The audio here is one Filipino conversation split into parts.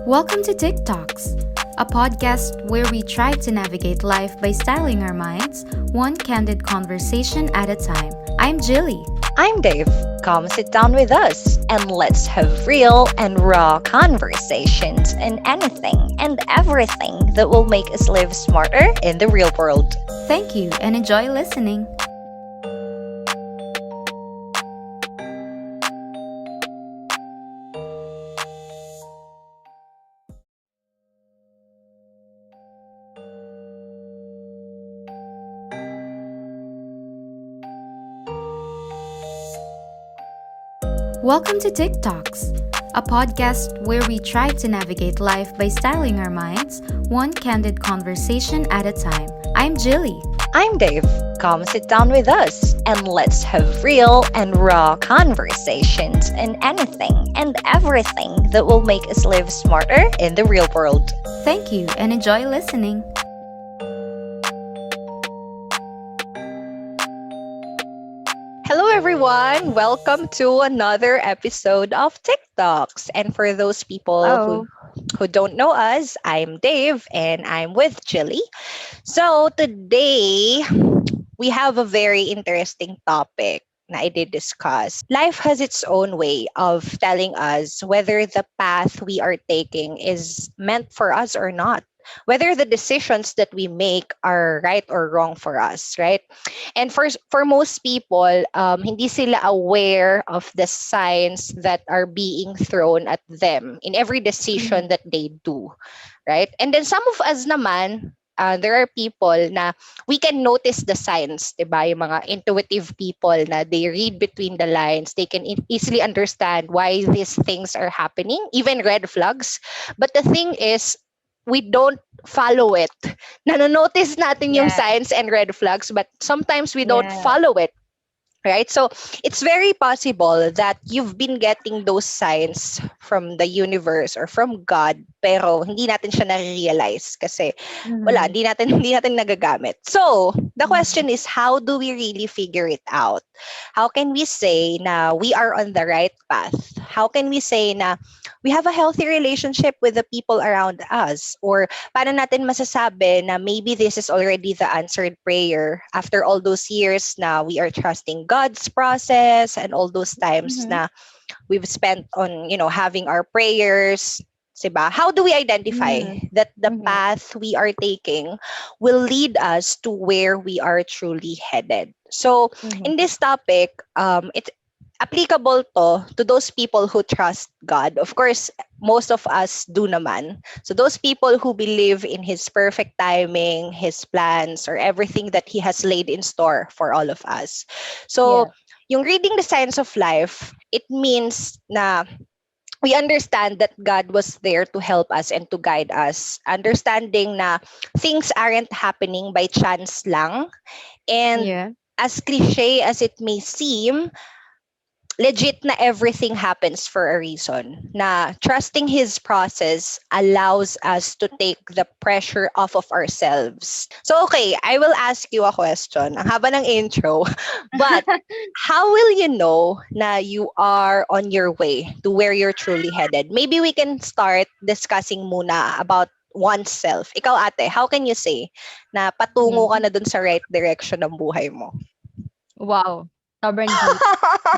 Welcome to TikToks, a podcast where we try to navigate life by styling our minds, one candid conversation at a time. I'm Jili. I'm Dave. Come sit down with us and let's have real and raw conversations and anything and everything that will make us live smarter in the real world. Thank you and enjoy listening. Welcome to TikToks, a podcast where we try to navigate life by styling our minds, one candid conversation at a time. I'm Jili. I'm Dave. Come sit down with us and let's have real and raw conversations and anything and everything that will make us live smarter in the real world. Thank you and enjoy listening. Hello, everyone. Welcome to another episode of TikToks. And for those people who don't know us, I'm Dave and I'm with Jili. So today we have a very interesting topic na I did discuss. Life has its own way of telling us whether the path we are taking is meant for us or not. Whether the decisions that we make are right or wrong for us, right? And for most people, hindi sila aware of the signs that are being thrown at them in every decision that they do, right? And then some of us naman, there are people na we can notice the signs, diba? Yung mga intuitive people na they read between the lines, they can easily understand why these things are happening, even red flags. But the thing is, we don't follow it. Nanonotice natin yung signs and red flags, but sometimes we don't follow it. Right? So it's very possible that you've been getting those signs from the universe or from God, pero hindi natin siya na-realize kasi wala, hindi natin nagagamit. So the question is, how do we really figure it out? How can we say na we are on the right path? How can we say na we have a healthy relationship with the people around us? Or paano natin masasabi na maybe this is already the answered prayer after all those years na we are trusting God's process and all those times na we've spent on, having our prayers, diba? How do we identify that the path we are taking will lead us to where we are truly headed? So in this topic, it's applicable to those people who trust God. Of course, most of us do naman. So those people who believe in His perfect timing, His plans, or everything that He has laid in store for all of us. So yung reading the signs of life, it means na we understand that God was there to help us and to guide us. Understanding na things aren't happening by chance lang. And as cliche as it may seem, legit na everything happens for a reason. Na trusting His process allows us to take the pressure off of ourselves. So okay, I will ask you a question. Ang haba ng intro. But how will you know na you are on your way to where you're truly headed? Maybe we can start discussing muna about oneself. Ikaw ate, how can you say na patungo ka na dun sa right direction ng buhay mo? Wow, sobrang deep.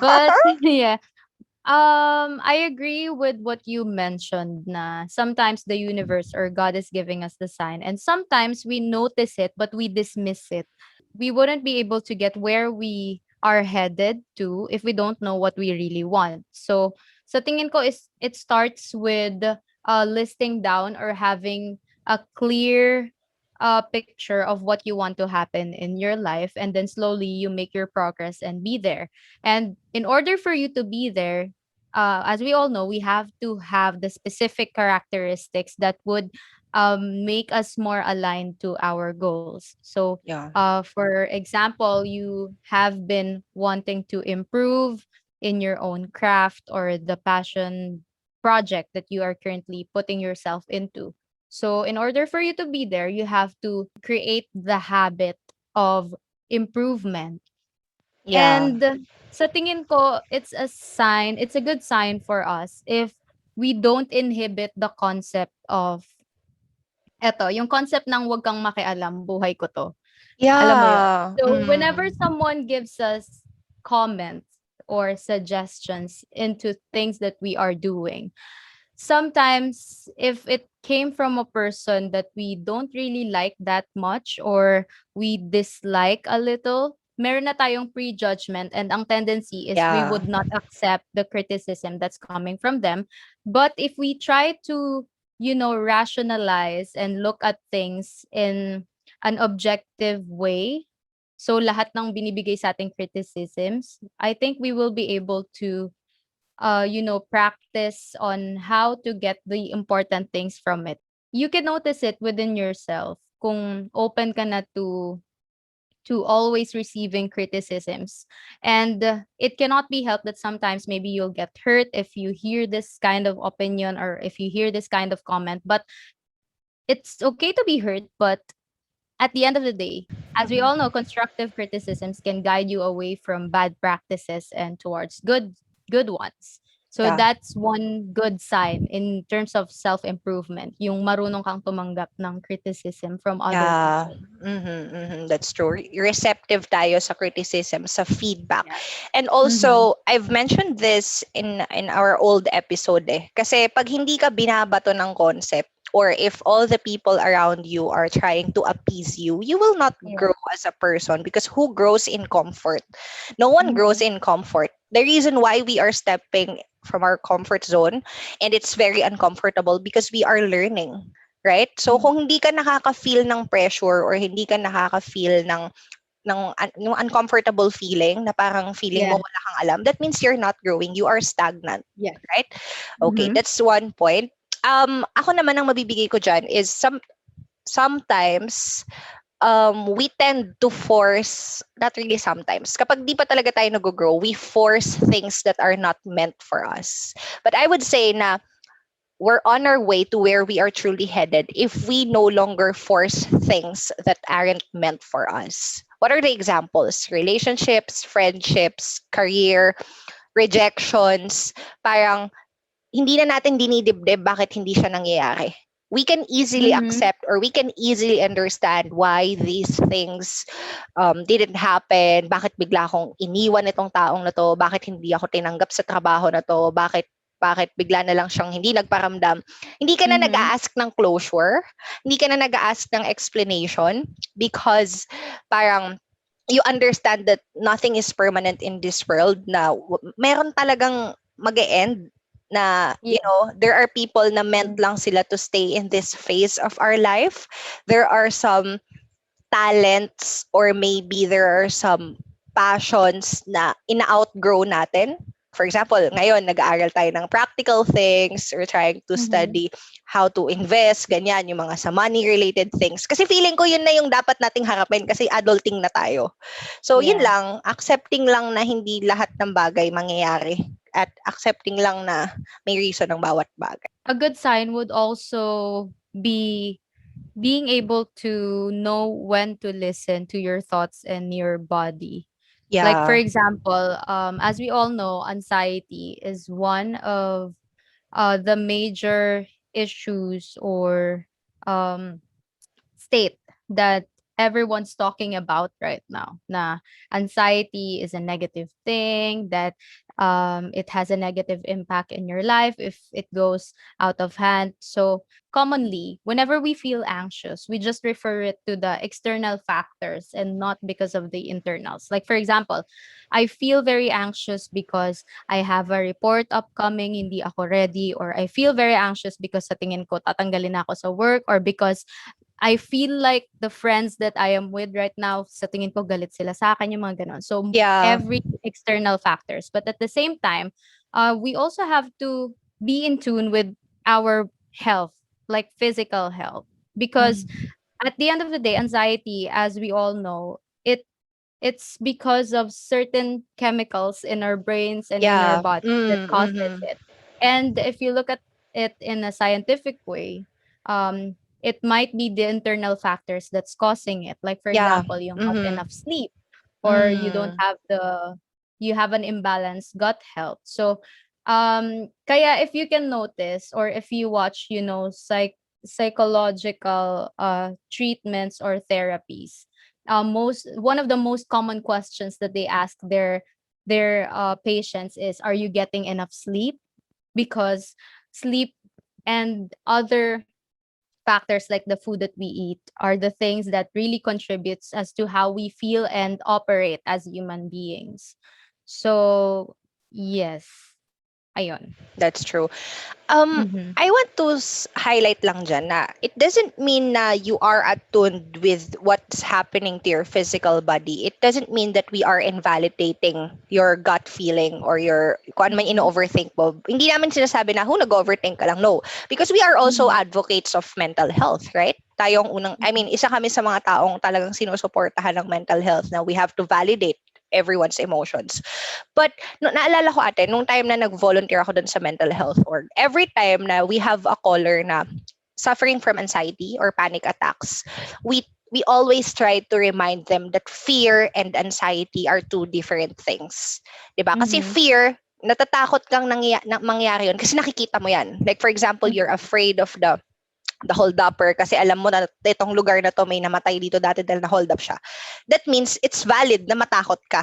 But I agree with what you mentioned na sometimes the universe or God is giving us the sign and sometimes we notice it but we dismiss it. We wouldn't be able to get where we are headed to if we don't know what we really want. So sa tingin ko is it starts with listing down or having a clear picture of what you want to happen in your life, and then slowly you make your progress and be there. And in order for you to be there, as we all know, we have to have the specific characteristics that would make us more aligned to our goals. So for example, you have been wanting to improve in your own craft or the passion project that you are currently putting yourself into. So in order for you to be there, you have to create the habit of improvement. Yeah. And sa tingin ko, it's a good sign for us if we don't inhibit the concept of eto, yung concept ng wag kang makialam, buhay ko 'to. Alam mo yun? Yeah. So, whenever someone gives us comments or suggestions into things that we are doing, sometimes if it came from a person that we don't really like that much or we dislike a little, meron na tayong prejudgment and ang tendency is we Yeah. would not accept the criticism that's coming from them. But if we try to, rationalize and look at things in an objective way, so lahat ng binibigay sa ating criticisms, I think we will be able to practice on how to get the important things from it. You can notice it within yourself kung open ka na to always receiving criticisms. And it cannot be helped that sometimes maybe you'll get hurt if you hear this kind of opinion or if you hear this kind of comment. But it's okay to be hurt, but at the end of the day, as we all know, constructive criticisms can guide you away from bad practices and towards good ones. So Yeah. that's one good sign in terms of self-improvement, yung marunong kang tumanggap ng criticism from other Yeah. people. That's true. Receptive tayo sa criticism, sa feedback. Yeah. And Mhm. also, I've mentioned this in our old episode eh. Kasi pag hindi ka binabato ng concept, or if all the people around you are trying to appease you, you will not Yeah. grow as a person because who grows in comfort? No one grows Mhm. in comfort. The reason why we are stepping from our comfort zone and it's very uncomfortable because we are learning, right? So Mhm. kung hindi ka nakaka-feel ng pressure or hindi ka nakaka-feel yung uncomfortable feeling na parang feeling mo Yeah. wala kang alam, that means you're not growing, you are stagnant, Yeah. right? Okay, Mhm. that's one point. Ako naman ang mabibigay ko dyan is sometimes we tend to force, not really sometimes, kapag di pa talaga tayo nag-grow, we force things that are not meant for us. But I would say na we're on our way to where we are truly headed if we no longer force things that aren't meant for us. What are the examples? Relationships, friendships, career, rejections. Parang hindi na natin dinidibdib bakit hindi siya nangyayari. We can easily Mhm. accept or we can easily understand why these things didn't happen, bakit bigla akong iniwan itong taong na to, bakit hindi ako tinanggap sa trabaho na to, bakit bigla na lang siyang hindi nagparamdam. Hindi ka na Mhm. nag-a-ask ng closure, hindi ka na nag-a-ask ng explanation because parang you understand that nothing is permanent in this world na meron talagang mag-e-end na Yeah. there are people na meant Mhm. lang sila to stay in this phase of our life. There are some talents or maybe there are some passions na ina-outgrow natin. For example, ngayon nag-aaral tayo ng practical things, we're trying to Mhm. study how to invest, ganyan, yung mga sa money-related things. Kasi feeling ko yun na yung dapat nating harapin kasi adulting na tayo. So yun Yeah. lang, accepting lang na hindi lahat ng bagay mangyayari at accepting lang na may reason ng bawat bagay. A good sign would also be being able to know when to listen to your thoughts and your body. Like for Yeah. example, as we all know, anxiety is one of the major issues or um, state that everyone's talking about right now. Na anxiety is a negative thing, that it has a negative impact in your life if it goes out of hand. So commonly, whenever we feel anxious, we just refer it to the external factors and not because of the internals. Like for example, I feel very anxious because I have a report upcoming, hindi ako ready, or I feel very anxious because sa tingin ko tatanggalin na ako sa work, or because I feel like the friends that I am with right now, sa tingin ko galit sila sa akin, yung mga gano'n. So, Yeah. every external factors. But at the same time, we also have to be in tune with our health, like physical health. Because Mhm. at the end of the day, anxiety, as we all know, it's because of certain chemicals in our brains and in our Yeah. bodies that causes Mm-hmm. it. And if you look at it in a scientific way, it might be the internal factors that's causing it. Like for Yeah. example, yung not Mm-hmm. enough sleep, or you don't Mm. have you have an imbalanced gut health. So Kaya if you can notice or if you watch, psychological treatments or therapies, most one of the most common questions that they ask their patients is, are you getting enough sleep? Because sleep and other factors like the food that we eat are the things that really contributes as to how we feel and operate as human beings. So, yes. Ayun. That's true. Mhm. I want to highlight lang dyan na it doesn't mean na you are attuned with what's happening to your physical body. It doesn't mean that we are invalidating your gut feeling or your kung ano man Mhm. ino-overthink mo. Hindi namin sinasabi na, nag-overthink ka lang. No. Because we are also Mhm. advocates of mental health, right? Tayong I Mhm. mean, isa kami sa mga taong talagang sinusuportahan ng mental health na we have to validate everyone's emotions. But no, naalala ko ate, nung time na nag-volunteer ako dun sa mental health org, every time na we have a caller na suffering from anxiety or panic attacks, we always try to remind them that fear and anxiety are two different things. 'Di ba? Kasi Mhm. fear, natatakot kang mangyari yun kasi nakikita mo yan. Like for example, you're Mhm. afraid of the hold upper kasi alam mo na itong lugar na to may namatay dito dati dahil na hold up siya. That means it's valid na matakot ka.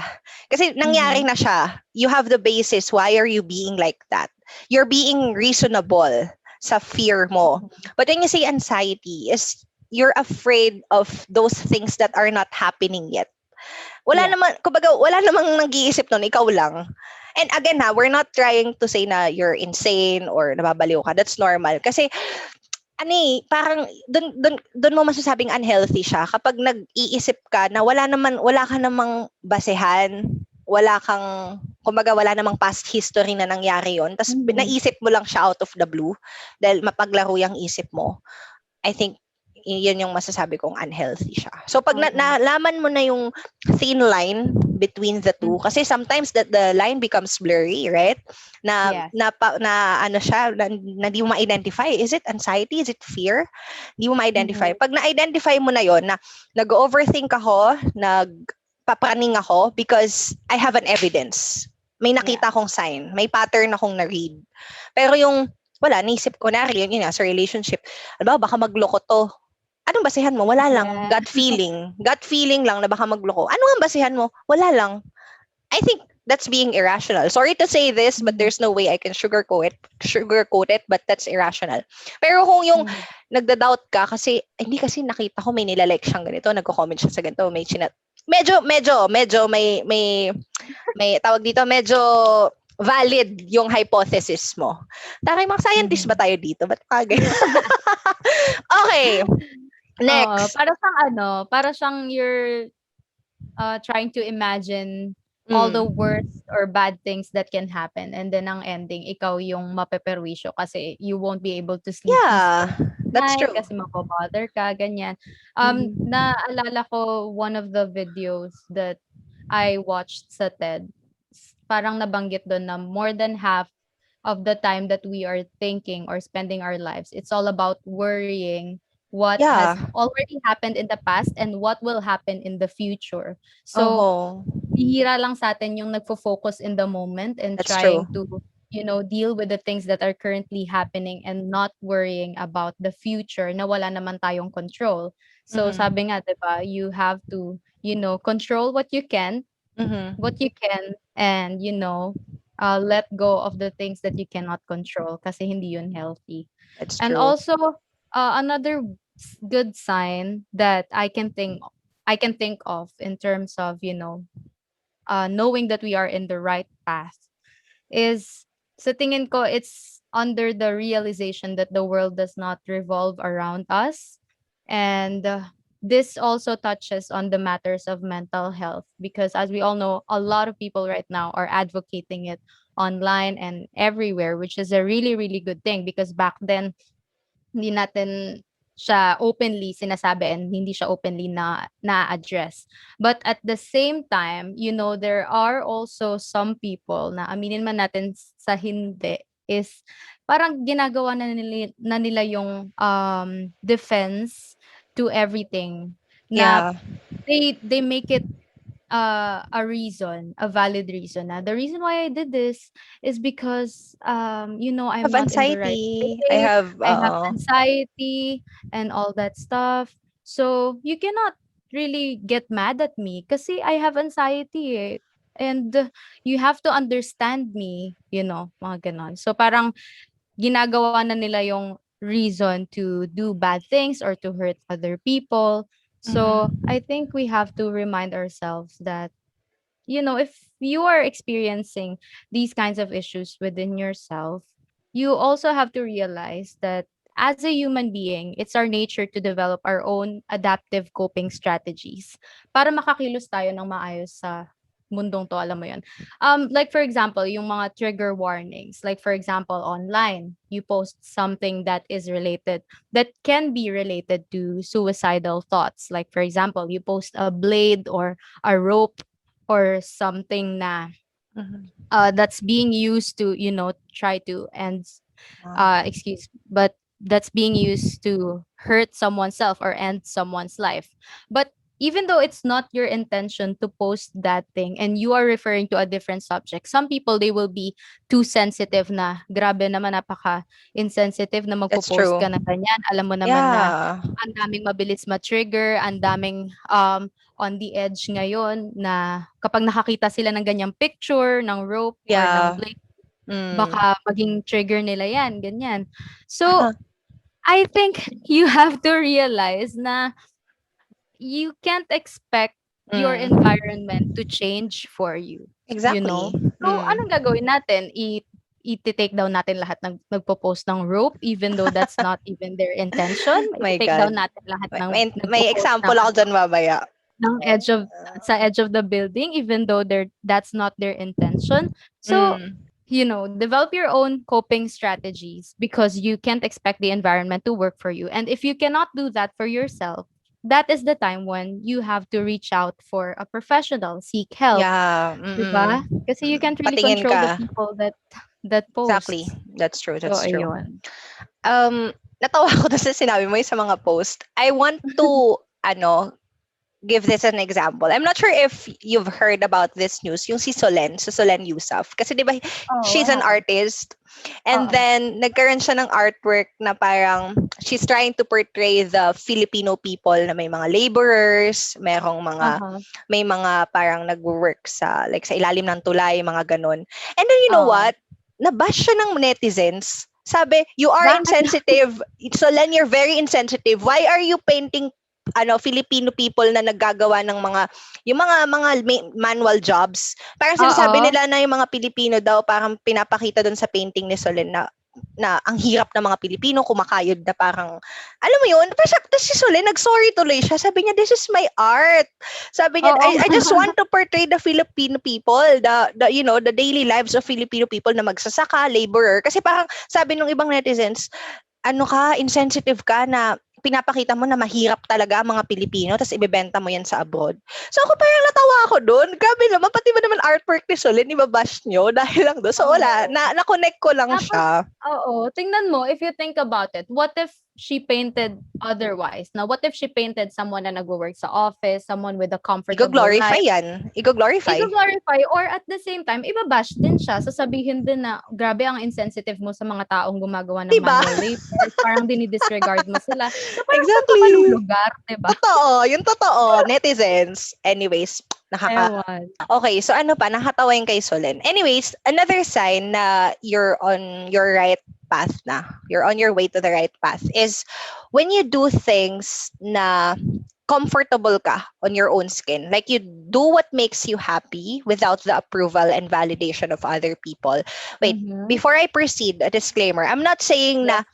Kasi nangyari Mhm. na siya. You have the basis. Why are you being like that? You're being reasonable sa fear mo. Mhm. But when you say anxiety, is you're afraid of those things that are not happening yet. Wala Yeah. naman, kumbaga, wala namang nag-iisip nun, ikaw lang. And again ha, we're not trying to say na you're insane or nababaliw ka. That's normal. Kasi parang dun mo masasabing unhealthy siya kapag nag-iisip ka na wala ka namang basehan, wala kang kumbaga wala namang past history na nangyari yon, tas Mhm. naisip mo lang siya out of the blue dahil mapaglaro yung isip mo. I think yun yung masasabi kong unhealthy siya. So pag Oo. nalaman mo na yung thin line between the two, Mhm. kasi sometimes that the line becomes blurry, right? Yes. Na ano siya, na di mo ma-identify. Is it anxiety? Is it fear? Di mo ma-identify. Mhm. Pag na-identify mo na yon na nag-overthink ako, nagpapraning ako because I have an evidence. May Yeah. nakita akong sign. May pattern akong na-read. Pero yung wala, naisip ko na rin, yun nga, sa relationship. Ano ba, baka magloko to. Anong basehan mo? Wala lang. Yeah. Gut feeling. Gut feeling lang na baka magloko. Ano ang basehan mo? Wala lang. I think that's being irrational. Sorry to say this, but Mhm. there's no way I can sugarcoat it, but that's irrational. Pero kung yung Mhm. nagda-doubt ka kasi, hindi kasi nakita ko may nilalike siyang ganito, nagko-comment siya sa ganito, may chinat. Medyo may tawag dito, medyo valid yung hypothesis mo. Taray, mga scientist ba Mhm. tayo dito? Ba't kagay? Okay, Oo, next. para siyang you're trying to imagine all the Mm. worst or bad things that can happen, and then ang ending ikaw yung mapeperwisyo kasi you won't be able to sleep peacefully Yeah, at that's night true. kasi mabo-bother ka, ganyan. Mhm. Naalala ko one of the videos that I watched sa TED, parang nabanggit dun na more than half of the time that we are thinking or spending our lives, it's all about worrying what has Yeah. already happened in the past and what will happen in the future. So, Oh, bihira lang sa'tin yung nagfo-focus in the moment and that's true. trying to, deal with the things that are currently happening and not worrying about the future na wala naman tayong control. So, Mhm. sabi nga, 'di ba, you have to, control Mhm. what you can and, let go of the things that you cannot control kasi hindi yun healthy. That's And true. also, another good sign that I can think of in terms of, knowing that we are in the right path is sa tingin ko it's under the realization that the world does not revolve around us. And this also touches on the matters of mental health because as we all know, a lot of people right now are advocating it online and everywhere, which is a really, really good thing because back then hindi natin siya openly sinasabi and hindi siya openly na-address. But at the same time, there are also some people na aminin man natin sa hindi is parang ginagawa na nila yung defense to everything na Yeah. they make it a valid reason. Na the reason why I did this is because I'm Have not in the right anxiety. I place. have, I have anxiety and all that stuff. So you cannot really get mad at me kasi I have anxiety eh. And you have to understand me, mga ganon. So parang ginagawa na nila yung reason to do bad things or to hurt other people. So mhm. I think we have to remind ourselves that, if you are experiencing these kinds of issues within yourself, you also have to realize that as a human being, it's our nature to develop our own adaptive coping strategies para makakilos tayo ng maayos sa mundong to, alam mo yun. Like for example, yung mga trigger warnings. Like for example, online, you post something that can be related to suicidal thoughts. Like for example, you post a blade or a rope or something na Mhm. that's being used to try to end Ah, but that's being used to hurt someone's self or end someone's life. But even though it's not your intention to post that thing and you are referring to a different subject, some people, they will be too sensitive na grabe naman, napaka insensitive na that's magpo-post true. ka na ganyan. Alam mo naman na Yeah. ang daming mabilis ma-trigger, ang daming on the edge ngayon na kapag nakakita sila ng ganyang picture ng rope or ng Yeah. blade, Mm. baka maging trigger nila yan, ganyan. So, I think you have to realize na you can't expect your Mm. environment to change for you, you Exactly. know? So, Mm. anong gagawin natin? I-take down natin lahat ng nagpo-post ng rope even though that's not even their intention? My I-take down God. natin lahat ng May nagpo-post example ako dyan mamaya. ng edge of sa edge of the building even though that's not their intention. So, Mm. develop your own coping strategies because you can't expect the environment to work for you. And if you cannot do that for yourself, that is the time when you have to reach out for a professional, seek help, Yeah. 'di ba? Mm-mm. Kasi you can't really Patingin control the ka. people that Exactly. posts. That's true. So That's true. ayun. Natawa ko doon sa sinabi mo yung sa mga post. I want to, give this an example. I'm not sure if you've heard about this news, yung si Solen Yusuf. Kasi di ba, Oh, she's what an happened? artist. And Oo. then, nagkaroon siya ng artwork na parang she's trying to portray the Filipino people na may mga laborers, Uh-huh. may mga parang nag-work like sa ilalim ng tulay, mga ganun. And then, you know Oo. what? Nabash siya ng netizens. Sabi, you are Bakit? insensitive. Solen, you're very insensitive. Why are you painting Filipino people na naggagawa ng mga manual jobs. Parang sinasabi Oo. nila na yung mga Pilipino daw parang pinapakita doon sa painting ni Solen na ang hirap ng mga Pilipino, kumakayod na parang, alam mo yun, tapos si Solen, nag-sorry tuloy siya. Sabi niya, this is my art. Sabi niya, Oo I nga. just want to portray the Filipino people, the daily lives of Filipino people na magsasaka, laborer. Kasi parang sabi ng ibang netizens, insensitive ka na pinapakita mo na mahirap talaga ang mga Pilipino tapos ibebenta mo yan sa abroad. So ako parang natawa ako doon. Grabe naman, pati ba naman artwork ni Solen, ibabash nyo dahil lang doon. So wala, Oo. na-connect ko lang Tapos, siya. oo, tingnan mo, if you think about it, what if she painted otherwise? Now, what if she painted someone na nagwo-work sa office, someone with a comfortable Igo-glorify life? yan. Igo-glorify. Igo-glorify or at the same time, ibabash din siya. Sasabihin din na, grabe ang insensitive mo sa mga taong gumagawa ng Diba? manual labor. Parang dinidisregard mo sila. So parang saan ka Exactly. malulugar, diba? Totoo. Yung totoo. Netizens. Anyways, Ewan. Okay, so ano pa, nakatawa yung kay Solen. Anyways, another sign na you're on your right path na, you're on your way to the right path is when you do things na comfortable ka on your own skin. Like you do what makes you happy without the approval and validation of other people. Wait, Mhm. before I proceed, a disclaimer. I'm not saying Yes.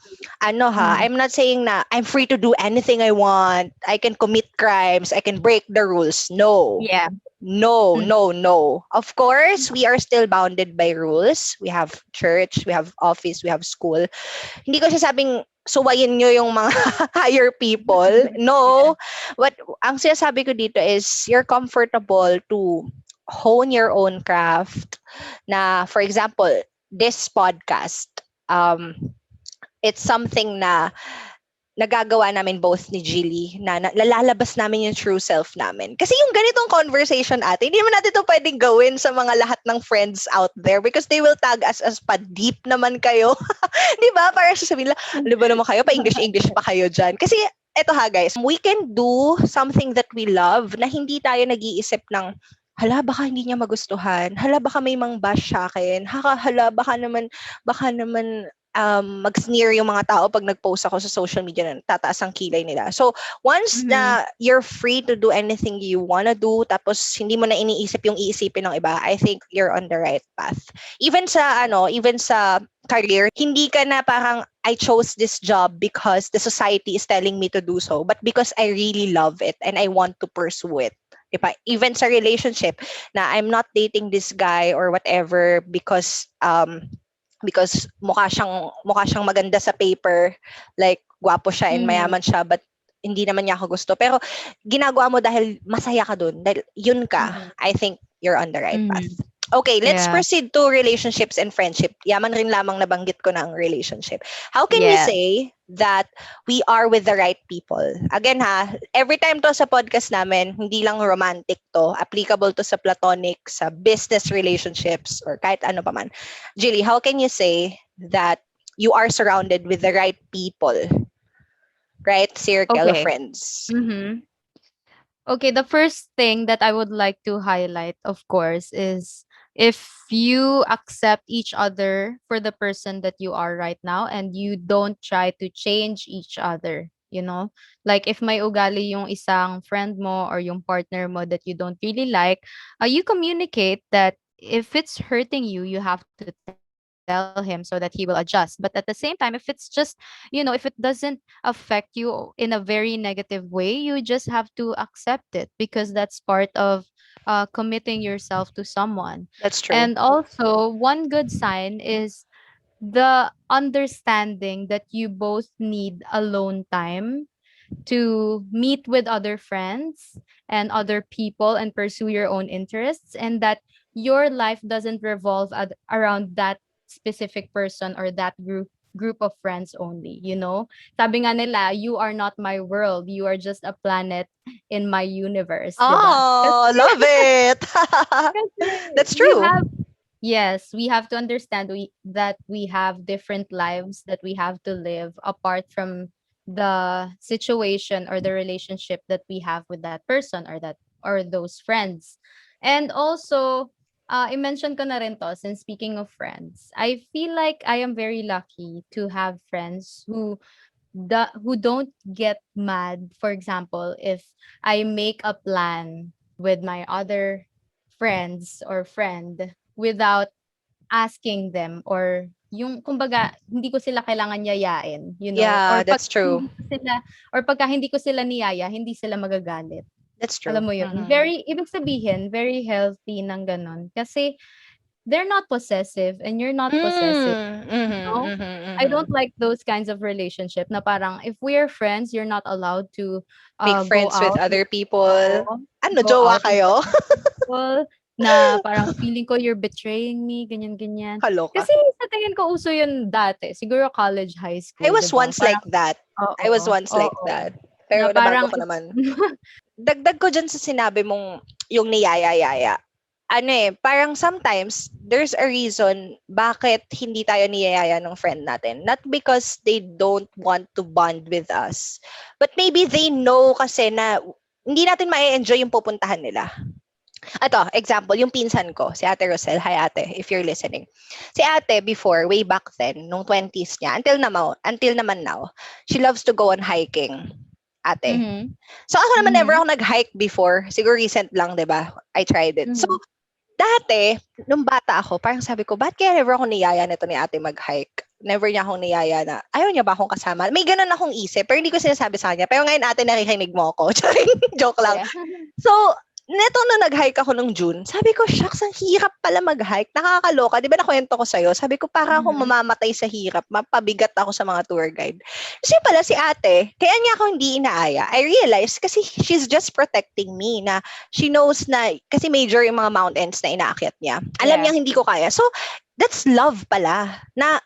na Mhm. I'm not saying na I'm free to do anything I want. I can commit crimes. I can break the rules. No. Yeah. No, Mm. no, no. Of course, we are still bounded by rules. We have church, we have office, we have school. Hindi ko sinasabing suwayin nyo yung mga higher people. Yeah. No. Ang sinasabi ko dito is you're comfortable to hone your own craft. Na, for example, this podcast, it's something na nagagawa namin both ni Jili na nalalabas namin yung true self namin. Kasi yung ganitong conversation ate, hindi naman natin ito pwedeng gawin sa mga lahat ng friends out there because they will tag us as pa-deep naman kayo. Di ba? Para sasabihin lang, ano ba naman kayo? Pa-English pa kayo dyan. Kasi eto ha guys, we can do something that we love na hindi tayo nag-iisip ng hala, baka hindi niya magustuhan. Hala, baka may mang-bash sa akin. Hala, baka naman mag-sneer yung mga tao pag nag-post ako sa social media na tataas ang kilay nila. So, once na you're free to do anything you wanna do, tapos hindi mo na iniisip yung iisipin ng iba, I think you're on the right path. Even sa career, hindi ka na parang I chose this job because the society is telling me to do so, but because I really love it and I want to pursue it. Diba? Even sa relationship, na I'm not dating this guy or whatever because mukha siyang maganda sa paper, like gwapo siya and mayaman siya, but hindi naman niya ako gusto. Pero ginagawa mo dahil masaya ka dun, dahil yun ka, I think you're on the right path. Okay, let's proceed to relationships and friendship. Yaman rin lamang nabanggit ko na ang relationship. How can we say that we are with the right people? Again ha, every time to sa podcast namin, hindi lang romantic to, applicable to sa platonic, sa business relationships, or kahit ano pa man. Jili, how can you say that you are surrounded with the right people? Right circle of friends. Okay, the first thing that I would like to highlight, of course, is if you accept each other for the person that you are right now and you don't try to change each other, you know? Like if may ugali yung isang friend mo or yung partner mo that you don't really like, you communicate that if it's hurting you, you have to tell him so that he will adjust. But at the same time, if it's just, if it doesn't affect you in a very negative way, you just have to accept it because that's part of committing yourself to someone. That's true. And also, one good sign is the understanding that you both need alone time to meet with other friends and other people and pursue your own interests, and that your life doesn't revolve around that specific person or that group of friends only, you know? Sabi nga nila, you are not my world, you are just a planet in my universe, diba? Oh, love it. That's true. We have to understand that we have different lives that we have to live apart from the situation or the relationship that we have with that person or those friends. And also, i-mention ko na rin to, since speaking of friends, I feel like I am very lucky to have friends who don't get mad. For example, if I make a plan with my other friends or friend without asking them, or yung kumbaga hindi ko sila kailangan yayain, you know? Yeah, that's true. Pagka hindi ko sila niyaya, hindi sila magagalit. That's true. Alam mo yun? Ibig sabihin, very healthy ng ganon. Kasi they're not possessive and you're not possessive. I don't like those kinds of relationship na parang if we are friends, you're not allowed to make friends with other people. Ano, go jowa out kayo? people na parang feeling ko you're betraying me, ganyan-ganyan. Kaloka. Kasi sa tingin ko uso yun dati. Siguro college, high school. I was diba? once like that. I was once like that. Pero nabago ko naman. Dagdag ko dyan sa sinabi mong yung niyaya-yaya. Parang sometimes there's a reason bakit hindi tayo niyayaya ng friend natin. Not because they don't want to bond with us, but maybe they know kasi na hindi natin ma-enjoy yung pupuntahan nila. Ito, example, yung pinsan ko, si Ate Rosel. Hi Ate, if you're listening. Si Ate, before, way back then, nung 20s niya, until naman now, she loves to go on hiking. Ate. So ako naman never ako nag-hike before. Siguro recent lang, 'di ba? I tried it. So dati, nung bata ako, parang sabi ko, bakit kaya never ako niyaya nito ni Ate mag-hike? Never niya akong niyaya na, ayaw niya ba akong kasama? May ganun akong isip, pero hindi ko sinasabi sa kanya. Pero ngayon, Ate, nakikinig mo ako. Joke lang. So, neto na nag-hike ako nung June, sabi ko, shucks, ang hirap pala mag-hike. Nakakaloka. Di ba nakwento ko sa'yo? Sabi ko, para akong mamamatay sa hirap. Mapabigat ako sa mga tour guide. Kasi pala si Ate, kaya niya ako hindi inaaya. I realized kasi she's just protecting me na she knows na, kasi major yung mga mountains na inaakyat niya. Alam niya hindi ko kaya. So, that's love pala. Na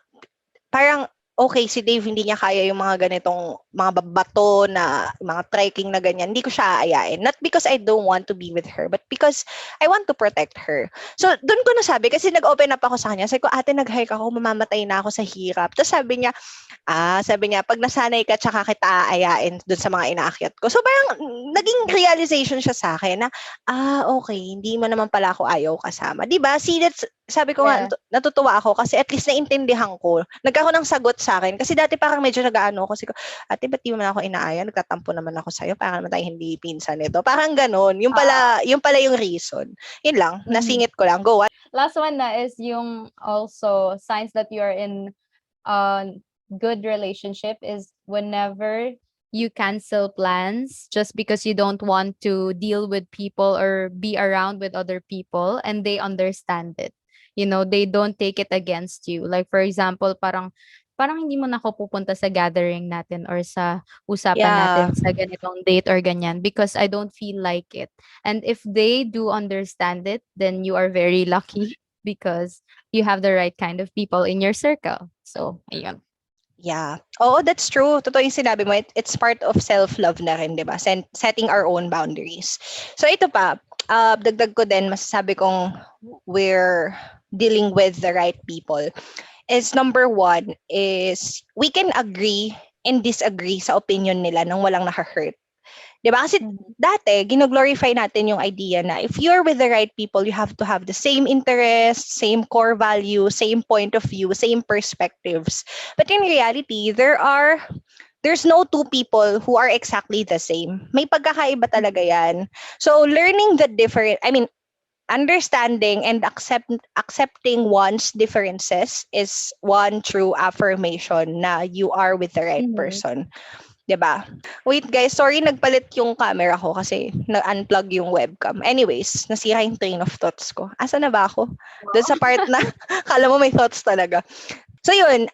parang okay, si Dave hindi niya kaya yung mga ganitong mga bato na mga trekking na ganyan, hindi ko siya aayain. Not because I don't want to be with her, but because I want to protect her. So, doon ko nasabi, kasi nag-open up ako sa kanya. Sabi ko, ate, nag-hike ako, mamamatay na ako sa hirap. Tapos sabi niya, pag nasanay ka, tsaka kita aayain doon sa mga inaakyat ko. So, parang naging realization siya sa akin na, okay, hindi mo naman pala ako ayaw kasama. Diba? See, sabi ko nga, Yeah. natutuwa ako kasi at least naintindihan ko. Nagkaroon ng sagot sa akin. Kasi dati parang medyo nag-aano ako. Kasi ko, ate, ba't di mo na ako inaaya? Nagtatampo naman ako sa'yo. Parang naman tayo hindi pinsan nito. Parang ganun. Yung pala yung reason. Yun lang. Mhm. Nasingit ko lang. Go. Last one na is yung also signs that you are in a good relationship is whenever you cancel plans just because you don't want to deal with people or be around with other people and they understand it. They don't take it against you. Like for example, parang hindi mo na ako pupunta sa gathering natin or sa usapan Yeah. natin sa ganitong date or ganyan because I don't feel like it. And if they do understand it, then you are very lucky because you have the right kind of people in your circle. So, ayun. Yeah. Oo, that's true. Totoo yung sinabi mo. It's part of self-love na rin, di ba? Setting our own boundaries. So ito pa, dagdag ko din, masasabi kong we're dealing with the right people. Is number one is we can agree and disagree sa opinion nila nang walang nakahurt. 'Di ba? Kasi Mhm. dati, gino-glorify natin yung idea na if you're with the right people, you have to have the same interests, same core value, same point of view, same perspectives. But in reality, there's no two people who are exactly the same. May pagkakaiba talaga Mhm. 'yan. So learning the different, I mean, understanding and accepting one's differences is one true affirmation na you are with the right Mhm. person. 'Di ba? Wait guys, sorry nagpalit yung camera ko kasi na-unplug yung webcam. Anyways, nasira yung train of thoughts ko. Asa na ba ako? Doon sa part na kala mo may thoughts talaga. So yun,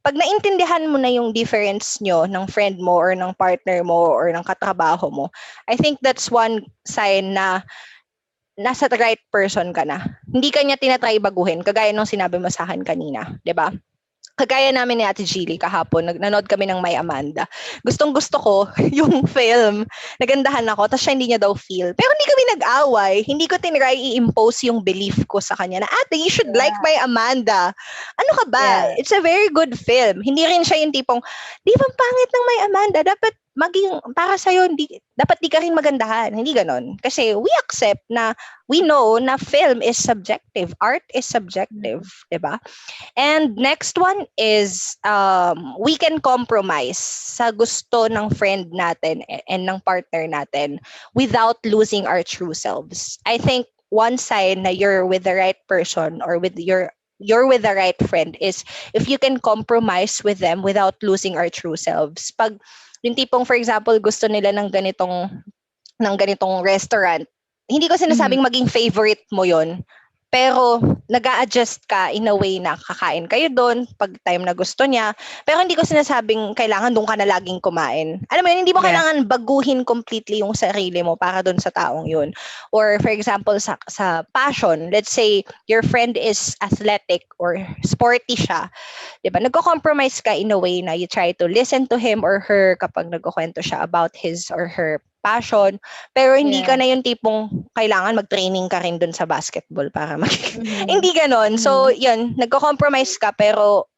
pag naintindihan mo na yung difference nyo ng friend mo or ng partner mo or ng katrabaho mo, I think that's one sign na nasa the right person ka na. Hindi ka niya tinatry baguhin, kagaya nung sinabi mo sa akin kanina, 'di ba? Kagaya namin ni Ate Jili kahapon, nanood kami ng May Amanda. Gustong-gusto ko yung film. Nagandahan ako, tapos siya hindi niya daw feel. Pero hindi kami nag-away. Hindi ko tinry i-impose yung belief ko sa kanya na, ate, you should like Yeah. May Amanda. Ano ka ba? Yeah. It's a very good film. Hindi rin siya yung tipong, di ba pangit ng May Amanda? Dapat maging, para sa'yo, dapat di ka rin magandahan. Hindi ganon. Kasi we accept na, we know na film is subjective. Art is subjective. Mhm. Diba? And next one is we can compromise sa gusto ng friend natin and ng partner natin without losing our true selves. I think one sign na you're with the right person or you're with the right friend is if you can compromise with them without losing our true selves. Pag yung tipong for example gusto nila ng ganitong restaurant, hindi ko Mhm. sinasabing maging favorite mo yon. Pero nag-a-adjust ka in a way na kakain kayo doon pag time na gusto niya. Pero hindi ko sinasabing kailangan doon ka na laging kumain. Alam mo yun, hindi mo Yeah. kailangan baguhin completely yung sarili mo para doon sa taong yun. Or for example, sa passion, let's say your friend is athletic or sporty siya. 'Di ba? Nagko-compromise ka in a way na you try to listen to him or her kapag nagkukwento siya about his or her passion, pero hindi ka Yeah. na yung tipong kailangan mag-training ka rin dun sa basketball para Mhm. hindi ganon. So, Mhm. yun, nagko-compromise ka pero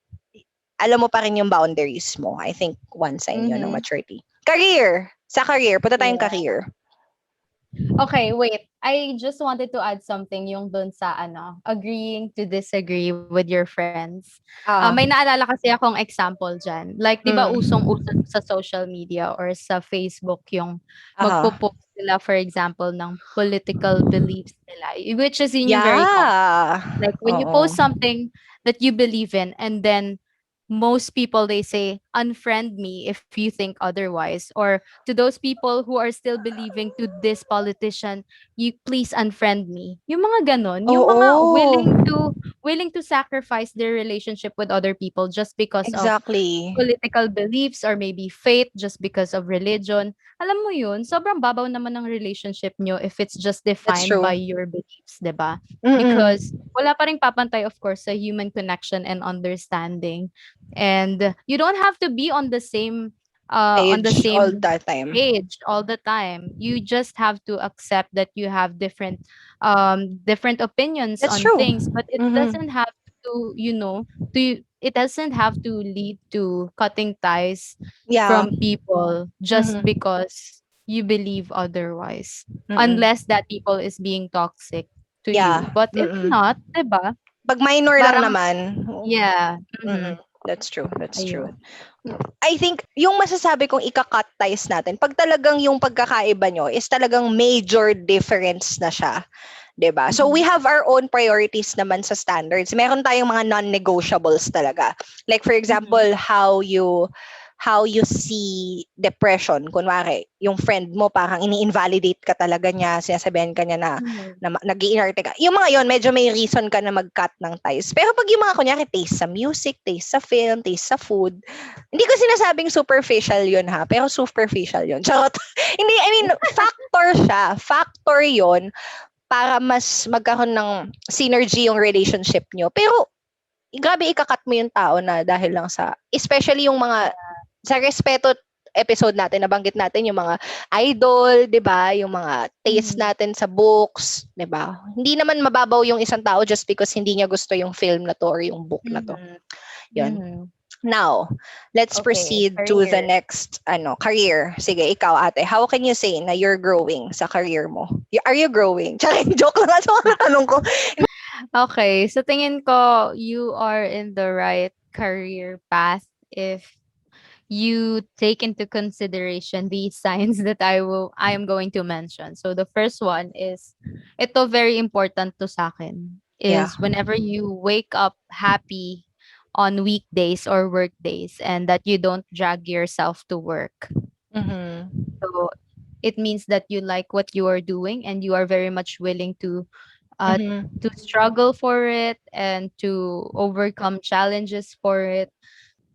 alam mo pa rin yung boundaries mo. I think one sign yun ng Mhm. maturity. Career. Sa career, punta tayong Yeah. career. Okay, wait. I just wanted to add something yung dun sa agreeing to disagree with your friends. Ah, May naalala kasi akong example dyan. Like, di ba mm. usong-uso sa social media or sa Facebook yung Aha. magpo-post sila, for example, ng political beliefs nila, which is yun yung very common. Yeah. Like when you Oo. post something that you believe in and then most people they say unfriend me if you think otherwise, or to those people who are still believing to this politician, you please unfriend me. Yung mga ganon, yung mga Oo. willing to sacrifice their relationship with other people just because of Exactly. political beliefs or maybe faith, just because of religion. Alam mo yun, sobrang babaw naman ng relationship nyo if it's just That's defined true. by your beliefs, 'di ba? Mm-mm. Because wala pa ring papantay of course sa human connection and understanding. And you don't have to be on the Page all same the time. page all the time. You just have to accept that you have different opinions That's on true. things, but it Mm-hmm. doesn't have to, it doesn't have to lead to cutting ties Yeah. from people just Mm-hmm. because you believe otherwise, Mm-mm. unless that people is being toxic to you. Yeah. But if Mm-mm. not, 'di ba? Pag minor lang Parang naman, yeah. mm-mm. Mhm. That's true. That's true. Ayun. I think yung masasabi kong ika-cut ties natin, pag talagang yung pagkakaiba nyo is talagang major difference na siya. 'Di ba? So we Mhm. have our own priorities naman sa standards. Meron tayong mga non-negotiables talaga. Like for Mhm. example, how you see depression. Kunwari, yung friend mo parang ini-invalidate ka talaga niya, sinasabihan ka niya Mhm. na nag-iinarte ka. Yung mga yon medyo may reason ka na mag-cut ng ties. Pero pag yung mga kunyari, taste sa music, taste sa film, taste sa food, hindi ko sinasabing superficial yun ha, pero superficial yun. Charot. Hindi, I mean, factor siya. Factor yon para mas magkaroon ng synergy yung relationship nyo. Pero, grabe ikakat mo yung tao na dahil lang sa, especially yung mga, sa respeto episode natin, nabanggit natin yung mga idol, di ba? Yung mga taste Mhm. natin sa books, di ba? Hindi naman mababaw yung isang tao just because hindi niya gusto yung film na to or yung book na to. Mhm. Yun. Mhm. Now, let's Okay, proceed to the career. next career. Sige, ikaw ate, how can you say na you're growing sa career mo? Are you growing? Tsaka joke lang sa mga tanong ko. Okay, so tingin ko you are in the right career path if you take into consideration these signs that I am going to mention. So the first one is ito very important to sa akin Yeah. is whenever you wake up happy on weekdays or work days and that you don't drag yourself to work. Mm-hmm. So it means that you like what you are doing and you are very much willing uh Mm-hmm. to struggle for it and to overcome challenges for it.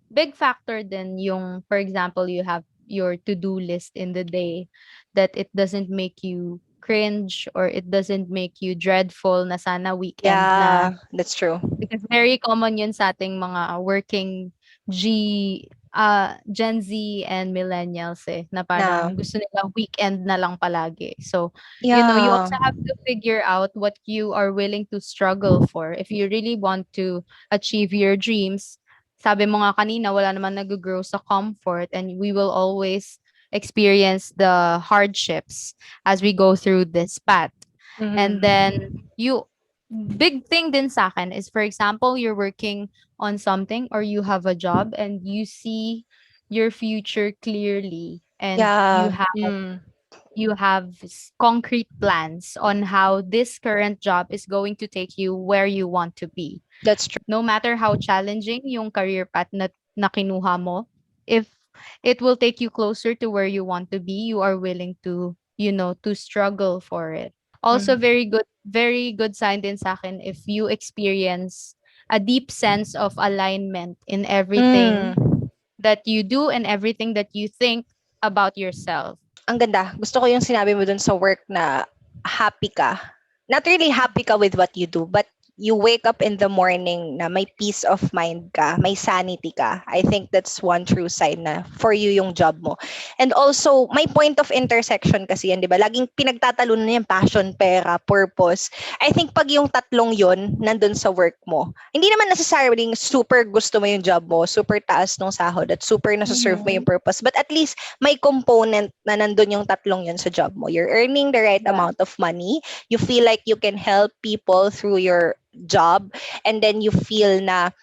Big factor then yung, for example, you have your to-do list in the day, that it doesn't make you cringe or it doesn't make you dreadful na sana weekend na. Yeah, that's true. Because very common yun sa ating mga working Gen Z and millennials eh, na Na, parang gusto nilang weekend na lang palagi. So, you yeah. also have to figure out what you are willing to struggle for. If you really want to achieve your dreams, sabi mo nga kanina, wala naman nag-grow sa comfort and we will always experience the hardships as we go through this path. And then Mm-hmm. you big thing din sa akin is, for example, you're working on something or you have a job and you see your future clearly and Yeah. Mm. you have concrete plans on how this current job is going to take you where you want to be. That's true. No matter how challenging yung career path na kinuha mo, if it will take you closer to where you want to be, you are willing to, to struggle for it. Also, Mm. very good sign din sa akin if you experience a deep sense of alignment in everything Mm. that you do and everything that you think about yourself. Ang ganda. Gusto ko yung sinabi mo dun sa work na happy ka. Not really happy ka with what you do, but you wake up in the morning na may peace of mind ka, may sanity ka. I think that's one true sign na for you yung job mo. And also, may point of intersection kasi yan, di ba? Laging pinagtatalunan na yung passion, pera, purpose. I think pag yung tatlong yun, nandun sa work mo, hindi naman necessarily super gusto mo yung job mo, super taas ng sahod, at super nasa-serve mo yung Mhm. purpose, but at least may component na nandun yung tatlong yun sa job mo. You're earning the right Yeah. amount of money. You feel like you can help people through your job, and then you feel na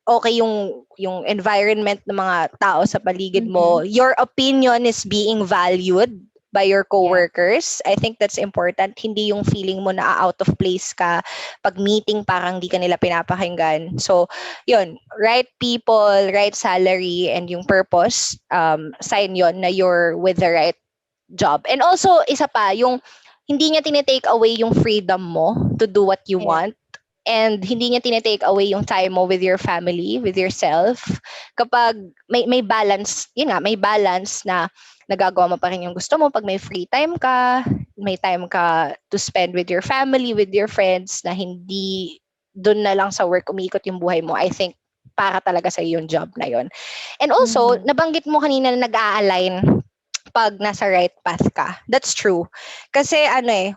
okay yung environment ng mga tao sa paligid mo. Mhm. Your opinion is being valued by your Yeah. coworkers. I think that's important. Hindi yung feeling mo na out of place ka pag meeting, parang di ka nila pinapakinggan. So, yun, right people, right salary, and yung purpose, sign yon na you're with the right job. And also, isa pa, yung hindi niya tinitake away yung freedom mo to do what you Yeah. want. And hindi niya tinitake away yung time mo with your family, with yourself. Kapag may balance, yun nga, may balance na nagagawa mo pa rin yung gusto mo. Pag may free time ka, may time ka to spend with your family, with your friends, na hindi doon na lang sa work umiikot yung buhay mo. I think para talaga sa yung job na yon. And also, nabanggit mo kanina na nag-a-align pag nasa right path ka. That's true. Kasi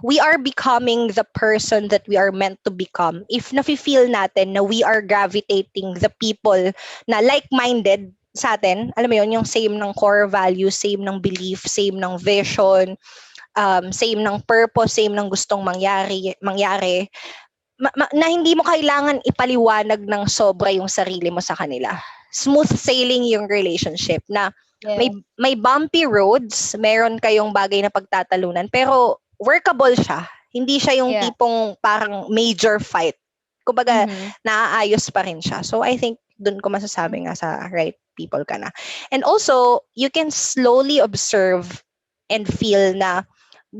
we are becoming the person that we are meant to become if nafe-feel natin na we are gravitating the people na like-minded sa atin. Alam mo yun, yung same ng core values, same ng belief, same ng vision, same ng purpose, same ng gustong mangyari na hindi mo kailangan ipaliwanag ng sobra yung sarili mo sa kanila. Smooth sailing yung relationship na may bumpy roads, meron kayong bagay na pagtatalunan, pero workable siya. Hindi siya yung tipong parang major fight. Kumbaga, naaayos pa rin siya. So, I think dun ko masasabi nga sa right people ka na. And also, you can slowly observe and feel na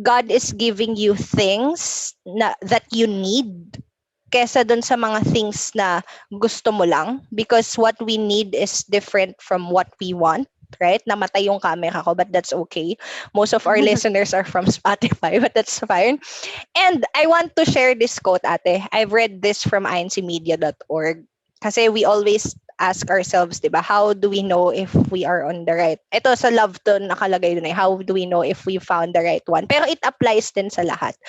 God is giving you things that you need kesa dun sa mga things na gusto mo lang, because what we need is different from what we want. Right? Namatay yung camera ko, but that's okay. Most of our listeners are from Spotify, but that's fine. And I want to share this quote, ate. I've read this from incmedia.org. Kasi we always ask ourselves, diba, how do we know if we are on the right? Ito sa love to nakalagay dun how do we know if we found the right one? Pero it applies din sa lahat.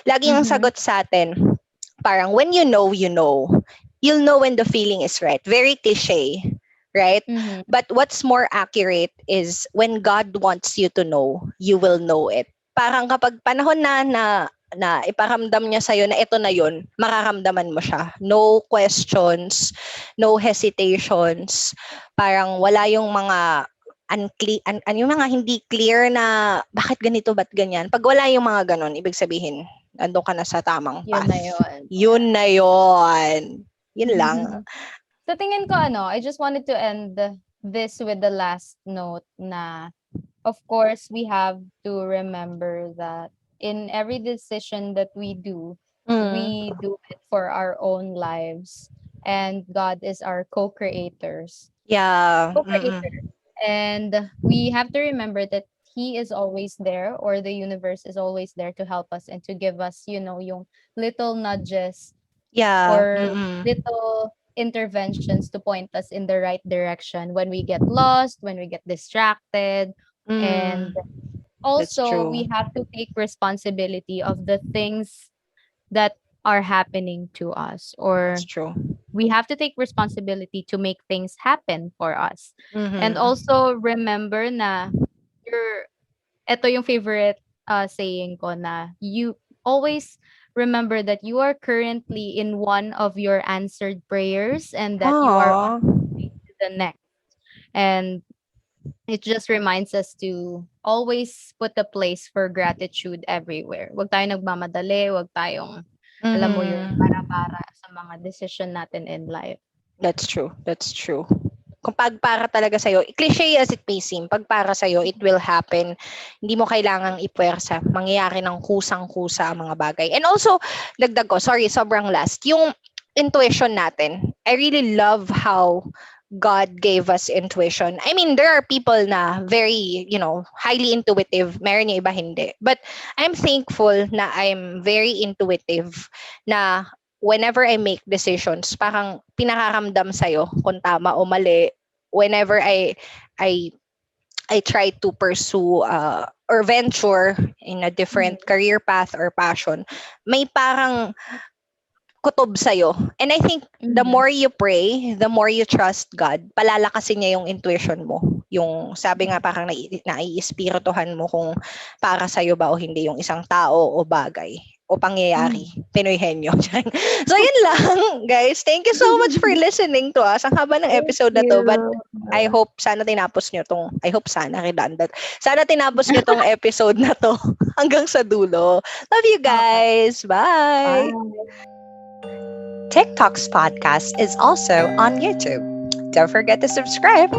Lagi ang sagot sa atin, parang when you know, you'll know when the feeling is right. Very cliche. Right? But what's more accurate is when God wants you to know, you will know it. Parang kapag panahon na iparamdam niya sa'yo na ito na yun, makaramdaman mo siya. No questions, no hesitations. Parang wala yung mga yung mga hindi clear na bakit ganito, ba't ganyan. Pag wala yung mga ganon, ibig sabihin, andun ka na sa tamang path. Yun na yun. Yun lang. Sa tingin ko, I just wanted to end this with the last note na, of course, we have to remember that in every decision that we do it for our own lives. And God is our co-creators. Yeah. Co-creator. And we have to remember that He is always there, or the universe is always there to help us and to give us, yung little nudges or little interventions to point us in the right direction when we get lost, when we get distracted. And also, we have to take responsibility of the things that are happening to us, or we have to take responsibility to make things happen for us. And also remember na ito yung favorite saying ko na you always remember that you are currently in one of your answered prayers and that you are on the way to the next. And it just reminds us to always put a place for gratitude everywhere. Huwag tayong nagmamadali, huwag tayong, alam mo yung para-para sa mga decision natin in life. That's true. Kung pagpara talaga sa'yo, cliche as it may seem, pagpara sa'yo, it will happen. Hindi mo kailangang ipuwersa. Mangyayari ng kusang-kusa ang mga bagay. And also, dagdag ko, sobrang last. Yung intuition natin, I really love how God gave us intuition. I mean, there are people na very, highly intuitive. Meron yung iba hindi. But I'm thankful na I'm very intuitive na whenever I make decisions, parang pinakaramdam sa'yo kung tama o mali. Whenever I try to pursue or venture in a different career path or passion, may parang kutob sa'yo. And I think the more you pray, the more you trust God, palalakasin niya yung intuition mo. Yung sabi nga parang naiispirituhan mo kung para sa'yo ba o hindi yung isang tao o bagay o pangyayari. Pinoy henyo. So yun lang, guys. Thank you so much for listening to us. Ang haba ng episode na to, but I hope sana tinapos nyo tong, redundant. Sana tinapos nyo tong episode na to hanggang sa dulo. Love you guys. Bye. TikTok's podcast is also on YouTube. Don't forget to subscribe.